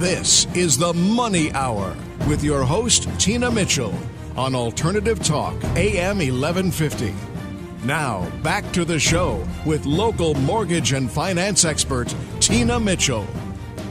This is the Money Hour with your host, Tina Mitchell, on Alternative Talk, AM 1150. Now, back to the show with local mortgage and finance expert, Tina Mitchell.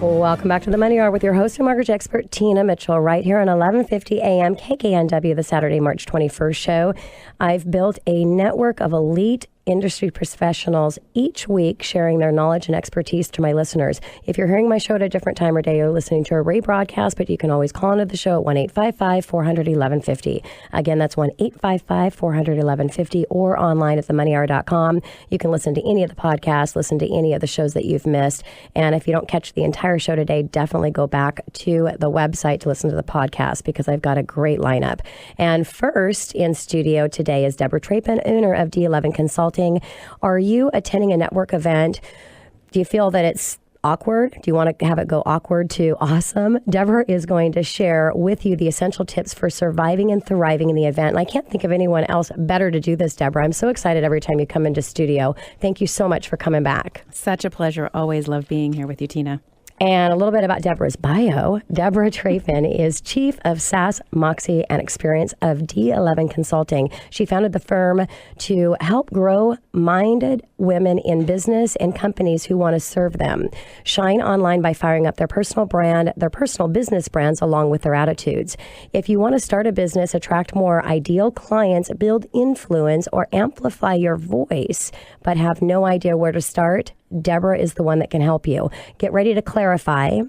Welcome back to the Money Hour with your host and mortgage expert, Tina Mitchell, right here on 1150 AM KKNW, the Saturday, March 21st show. I've built a network of elite industry professionals each week sharing their knowledge and expertise to my listeners. If you're hearing my show at a different time or day, you're listening to a rebroadcast, but you can always call into the show at 1-855-400-1150. Again, that's 1-855-400-1150 or online at themoneyhour.com. You can listen to any of the podcasts, listen to any of the shows that you've missed. And if you don't catch the entire show today, definitely go back to the website to listen to the podcast because I've got a great lineup. And first in studio today is Debra Trappen, owner of d11consulting. Are you attending a network event? Do you feel that it's awkward? Do you want to have it go awkward to awesome? Debra is going to share with you the essential tips for surviving and thriving in the event. And I can't think of anyone else better to do this, Debra. I'm so excited every time you come into studio. Thank you so much for coming back. Such a pleasure. Always love being here with you, Tina. And a little bit about Debra's bio. Debra Trappen is Chief of Sass, Moxie and Experience of d11consulting. She founded the firm to help grow-minded women in business and companies who want to serve them shine online by firing up their personal brand, their personal business brands, along with their attitudes. If you want to start a business, attract more ideal clients, build influence, or amplify your voice, but have no idea where to start, Debra is the one that can help you. Get ready to clarify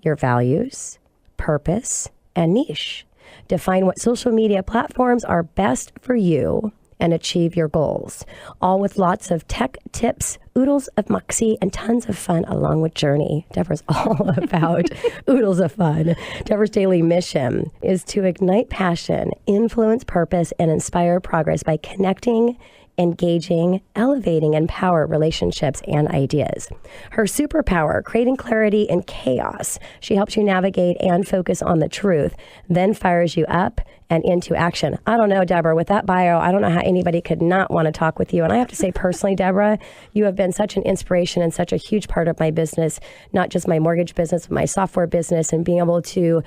your values, purpose, and niche. Define what social media platforms are best for you and achieve your goals. All with lots of tech tips, oodles of Moxie, and tons of fun along with Journey. Debra's all about oodles of fun. Debra's daily mission is to ignite passion, influence purpose, and inspire progress by connecting, engaging, elevating, and empower relationships and ideas. Her superpower, creating clarity in chaos. She helps you navigate and focus on the truth, then fires you up and into action. I don't know, Debra, with that bio, I don't know how anybody could not want to talk with you. And I have to say personally, Debra, you have been such an inspiration and such a huge part of my business, not just my mortgage business, but my software business, and being able to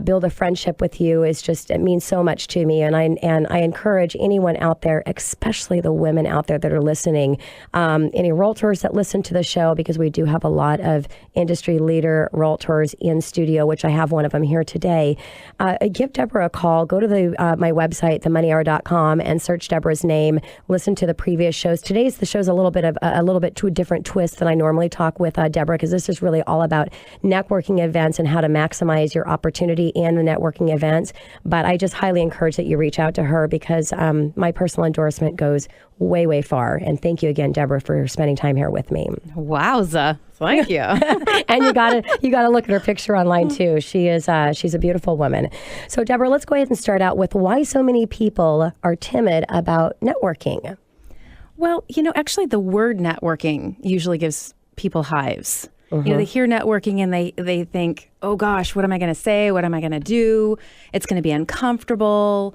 build a friendship with you is just, it means so much to me. And I encourage anyone out there, especially the women out there that are listening, any realtors that listen to the show, because we do have a lot of industry leader realtors in studio, which I have one of them here today. Give Debra a call. Go to my website, themoneyhour.com, and search Debra's name. Listen to the previous shows. Today's the show's a little bit to a different twist than I normally talk with Debra, because this is really all about networking events and how to maximize your opportunity in the networking events. But I just highly encourage that you reach out to her because my personal endorsement goes way, way far. And thank you again, Debra, for spending time here with me. Wowza. Thank you. And you gotta look at her picture online too. She's a beautiful woman. So Debra, let's go ahead and start out with why so many people are timid about networking. Well, actually the word networking usually gives people hives. Mm-hmm. They hear networking and they think, oh gosh, what am I going to say? What am I going to do? It's going to be uncomfortable.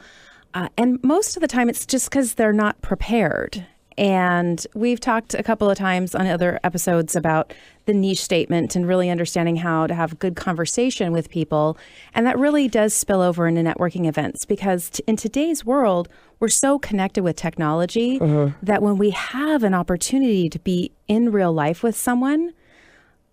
And most of the time it's just because they're not prepared. And we've talked a couple of times on other episodes about the niche statement and really understanding how to have good conversation with people. And that really does spill over into networking events because in today's world, we're so connected with technology that when we have an opportunity to be in real life with someone,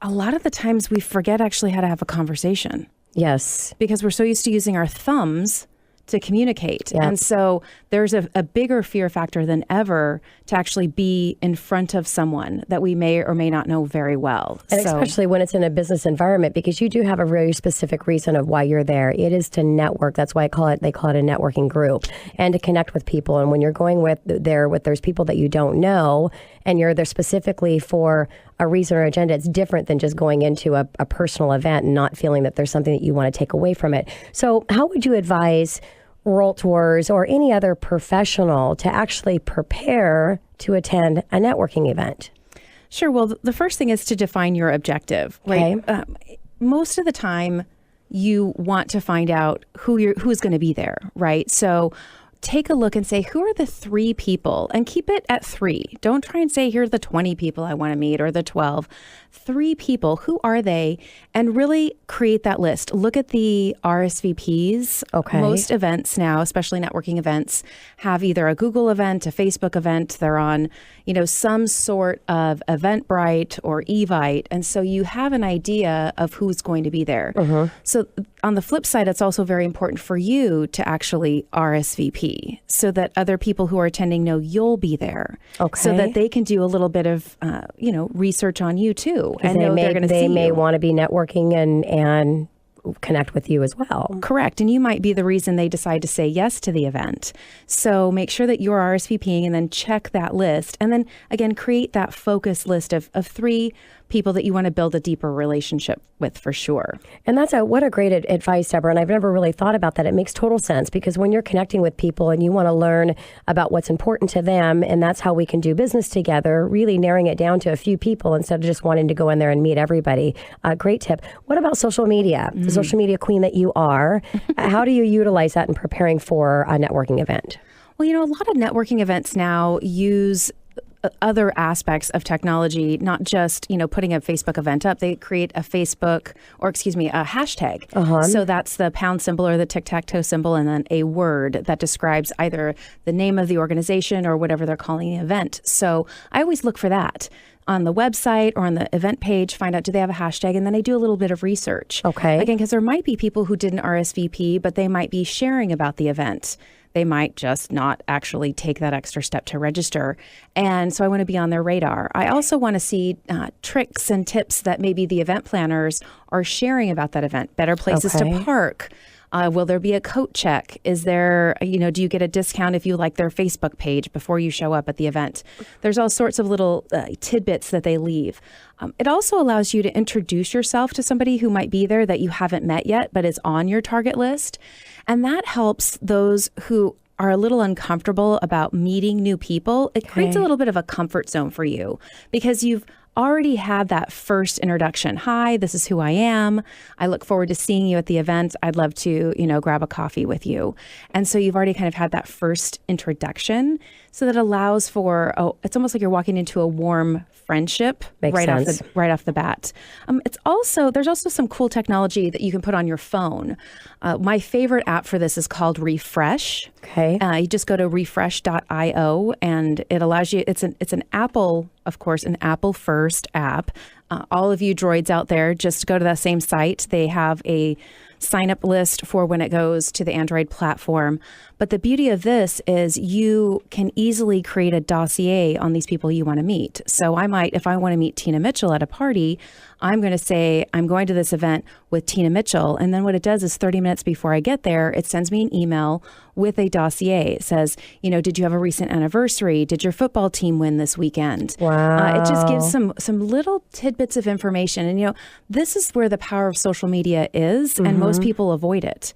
a lot of the times we forget actually how to have a conversation. Yes. Because we're so used to using our thumbs to communicate. Yeah. And so there's a bigger fear factor than ever to actually be in front of someone that we may or may not know very well. And especially when it's in a business environment, because you do have a very specific reason of why you're there. It is to network. That's why they call it a networking group, and to connect with people. And when you're going with there's people that you don't know, and you're there specifically for a reason or agenda, it's different than just going into a personal event and not feeling that there's something that you want to take away from it. So how would you advise realtors or any other professional to actually prepare to attend a networking event? Sure. Well, the first thing is to define your objective. Okay. Right? Most of the time, you want to find out who's going to be there, right? So take a look and say, who are the 3 people? And keep it at 3. Don't try and say, here are the 20 people I want to meet or the 12. 3 people. Who are they? And really create that list. Look at the RSVPs. Okay. Most events now, especially networking events, have either a Google event, a Facebook event. They're on, some sort of Eventbrite or Evite. And so you have an idea of who's going to be there. So on the flip side, it's also very important for you to actually RSVP so that other people who are attending know you'll be there. Okay. So that they can do a little bit of, research on you too. And know they're going to see They may you. want to be networking and connect with you as well. Correct. And you might be the reason they decide to say yes to the event. So make sure that you're RSVPing and then check that list. And then again, create that focus list of 3 people that you want to build a deeper relationship with for sure. And what a great advice, Debra. And I've never really thought about that. It makes total sense because when you're connecting with people and you want to learn about what's important to them, and that's how we can do business together, really narrowing it down to a few people instead of just wanting to go in there and meet everybody. Great tip. What about social media? The social media queen that you are, how do you utilize that in preparing for a networking event? Well, a lot of networking events now use other aspects of technology, not just, putting a Facebook event up. They create a hashtag. So that's the pound symbol or the tic-tac-toe symbol and then a word that describes either the name of the organization or whatever they're calling the event. So I always look for that on the website or on the event page, find out, do they have a hashtag? And then I do a little bit of research. Okay. Again, because there might be people who didn't RSVP, but they might be sharing about the event. They might just not actually take that extra step to register. And so I want to be on their radar. I also want to see tricks and tips that maybe the event planners are sharing about that event. Better places to park. Will there be a coat check? Is there, do you get a discount if you like their Facebook page before you show up at the event? There's all sorts of little tidbits that they leave. It also allows you to introduce yourself to somebody who might be there that you haven't met yet, but is on your target list. And that helps those who are a little uncomfortable about meeting new people. It creates a little bit of a comfort zone for you because you've already had that first introduction. Hi, this is who I am. I look forward to seeing you at the event. I'd love to, grab a coffee with you. And so you've already kind of had that first introduction. So that allows for, it's almost like you're walking into a warm friendship right off the bat. There's also some cool technology that you can put on your phone. My favorite app for this is called Refresh. Okay. You just go to refresh.io and it allows you, it's an Apple, of course, an Apple first app. All of you droids out there, just go to that same site. They have a sign up list for when it goes to the Android platform. But the beauty of this is you can easily create a dossier on these people you want to meet. So if I want to meet Tina Mitchell at a party, I'm going to say, I'm going to this event with Tina Mitchell. And then what it does is 30 minutes before I get there, it sends me an email with a dossier. It says, did you have a recent anniversary? Did your football team win this weekend? Wow. It just gives some little tidbits of information. And, this is where the power of social media is, and most people avoid it.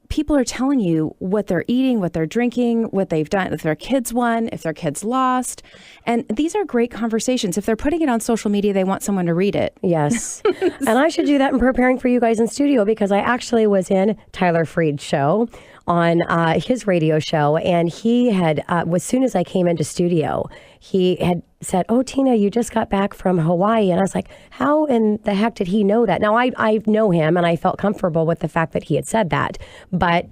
People are telling you what they're eating, what they're drinking, what they've done, if their kids won, if their kids lost. And these are great conversations. If they're putting it on social media, they want someone to read it. Yes. And I should do that in preparing for you guys in studio because I actually was in Tyler Freed's show on his radio show. And he had, as soon as I came into studio, he had said, "Oh, Tina, you just got back from Hawaii." And I was like, how in the heck did he know that? Now, I know him and I felt comfortable with the fact that he had said that.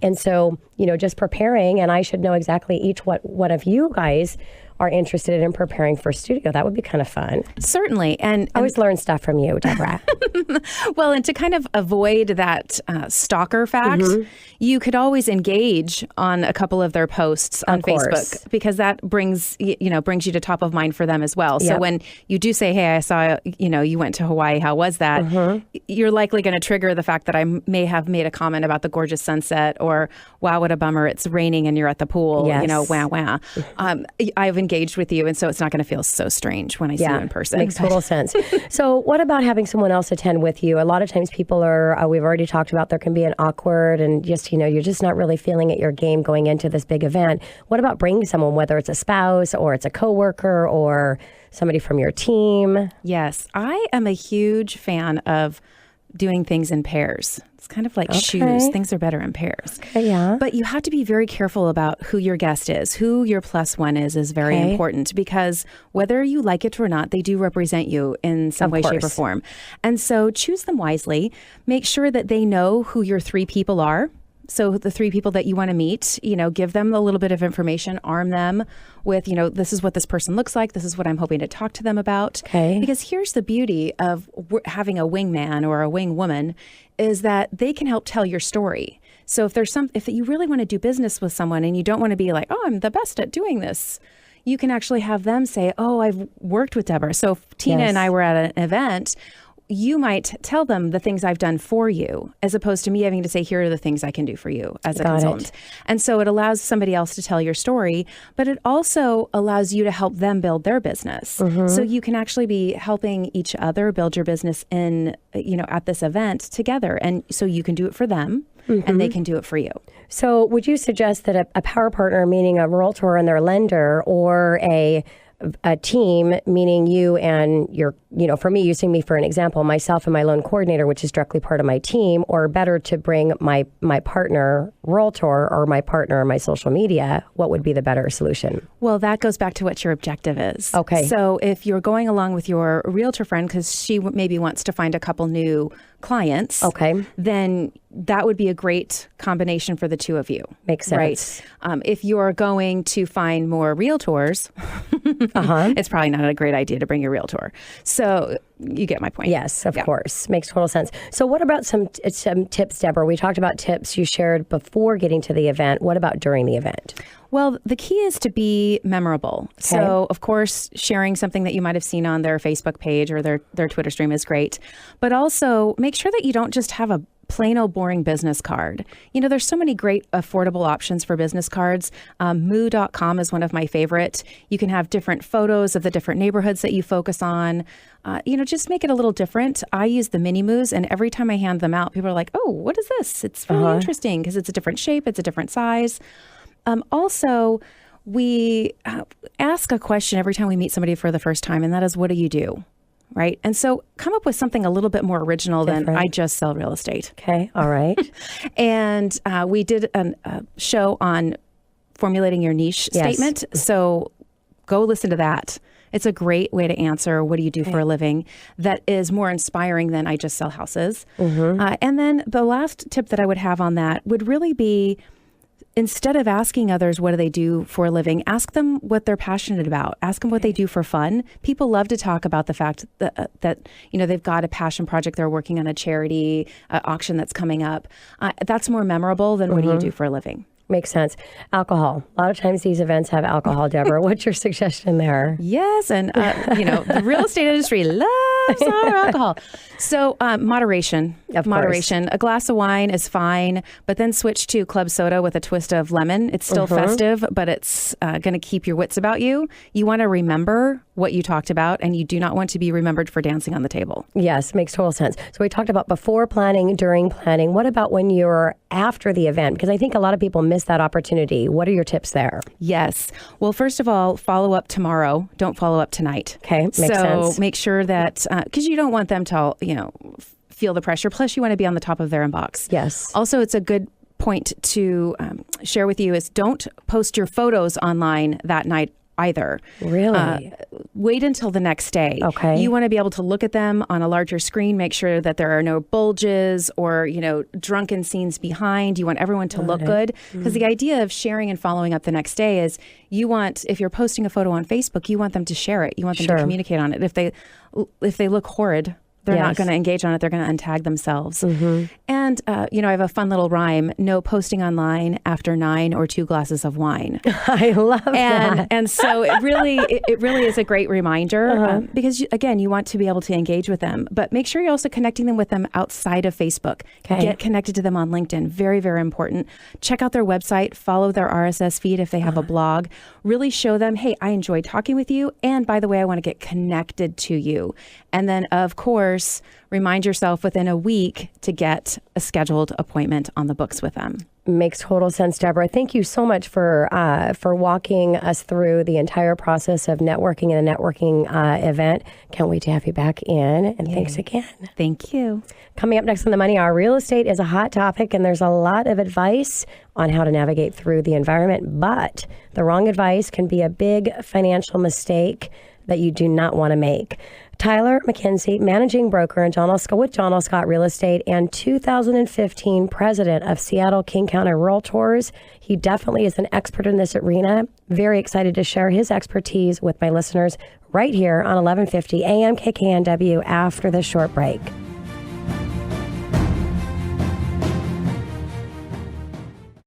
And so, just preparing, and I should know exactly what of you guys are interested in preparing for studio. That would be kind of fun. Certainly. And I always learn stuff from you, Debra. Well, and to kind of avoid that stalker fact, you could always engage on a couple of their posts on Facebook because that brings you to top of mind for them as well. So when you do say, "Hey, I saw you went to Hawaii. How was that?" You're likely going to trigger the fact that I may have made a comment about the gorgeous sunset or, "Wow, what a bummer! It's raining and you're at the pool." Yes. Wah wah. I've engaged with you, and so it's not going to feel so strange when I see you in person. Makes total sense. So what about having someone else attend with you? A lot of times people are, we've already talked about, there can be an awkward and just, you're just not really feeling at your game going into this big event. What about bringing someone, whether it's a spouse or it's a coworker or somebody from your team? Yes, I am a huge fan of doing things in pairs. It's kind of like shoes. Things are better in pairs. Okay, yeah. But you have to be very careful about who your guest is. Who your plus one is very important, because whether you like it or not, they do represent you in some way, shape, or form. And so choose them wisely. Make sure that they know who your 3 people are. So the 3 people that you want to meet, give them a little bit of information, arm them with, this is what this person looks like. This is what I'm hoping to talk to them about. Okay. Because here's the beauty of having a wingman or a wing woman, is that they can help tell your story. So if you really want to do business with someone and you don't want to be like, oh, I'm the best at doing this, you can actually have them say, oh, I've worked with Debra. So if Tina and I were at an event, you might tell them the things I've done for you, as opposed to me having to say, here are the things I can do for you as a consultant. And so it allows somebody else to tell your story, but it also allows you to help them build their business. So you can actually be helping each other build your business at this event together. And so you can do it for them and they can do it for you. So would you suggest that a power partner, meaning a realtor and their lender, or a team, meaning you and your, for me, using me for an example, myself and my loan coordinator, which is directly part of my team, or better to bring my partner realtor or my partner on my social media, what would be the better solution? Well, that goes back to what your objective is. Okay. So if you're going along with your realtor friend because she maybe wants to find a couple new clients, then that would be a great combination for the 2 of you. Makes sense. Right. If you're going to find more realtors, it's probably not a great idea to bring your realtor. So you get my point. Yes, of course. Makes total sense. So what about some tips, Debra? We talked about tips you shared before getting to the event. What about during the event? Well, the key is to be memorable. Okay. So, of course, sharing something that you might have seen on their Facebook page or their Twitter stream is great. But also make sure that you don't just have a plain old boring business card. There's so many great affordable options for business cards. Moo.com is one of my favorite. You can have different photos of the different neighborhoods that you focus on. Just make it a little different. I use the mini moos, and every time I hand them out, people are like, oh, what is this? It's really interesting because it's a different shape. It's a different size. Also, we ask a question every time we meet somebody for the first time, and that is, what do you do? Right? And so come up with something a little bit more original than I just sell real estate. Okay. All right. And we did a show on formulating your niche statement. So go listen to that. It's a great way to answer, what do you do for a living? That is more inspiring than I just sell houses. And then the last tip that I would have on that would really be, instead of asking others what do they do for a living, ask them what they're passionate about. Ask them what they do for fun. People love to talk about the fact that they've got a passion project, they're working on a charity auction that's coming up. That's more memorable than what do you do for a living. Makes sense. Alcohol. A lot of times these events have alcohol, Debra. What's your suggestion there? Yes. And, the real estate industry loves our alcohol. So moderation. Moderation. A glass of wine is fine, but then switch to club soda with a twist of lemon. It's still festive, but it's going to keep your wits about you. You want to remember what you talked about, and you do not want to be remembered for dancing on the table. Yes, makes total sense. So we talked about before planning, during planning. What about when you're after the event? Because I think a lot of people miss that opportunity. What are your tips there? Yes. Well, first of all, follow up tomorrow. Don't follow up tonight. Okay, makes sense. So make sure that, because you don't want them to, feel the pressure. Plus, you want to be on the top of their inbox. Yes. Also, it's a good point to share with you is don't post your photos online that night either. Really? Wait until the next day. Okay. You want to be able to look at them on a larger screen, make sure that there are no bulges or, drunken scenes behind. You want everyone to look good. Because the idea of sharing and following up the next day is if you're posting a photo on Facebook, you want them to share it. You want them to communicate on it. If they look horrid, they're not going to engage on it. They're going to untag themselves. And, I have a fun little rhyme. No posting online after 9 or 2 glasses of wine. I love that. And so it really is a great reminder because, again, you want to be able to engage with them. But make sure you're also connecting them with them outside of Facebook. Okay. Get connected to them on LinkedIn. Very, very important. Check out their website. Follow their RSS feed if they have a blog. Really show them, hey, I enjoyed talking with you. And by the way, I want to get connected to you. And then, of course, remind yourself within a week to get a scheduled appointment on the books with them. Makes total sense, Deborah. Thank you so much for walking us through the entire process of networking in a networking event. Can't wait to have you back in. And thanks again. Thank you. Coming up next on the Money Hour, real estate is a hot topic, and there's a lot of advice on how to navigate through the environment. But the wrong advice can be a big financial mistake that you do not want to make. Tyler McKenzie, managing broker in with John L. Scott Real Estate and 2015 president of Seattle King County Realtors. He definitely is an expert in this arena. Very excited to share his expertise with my listeners right here on 1150 AM KKNW after this short break.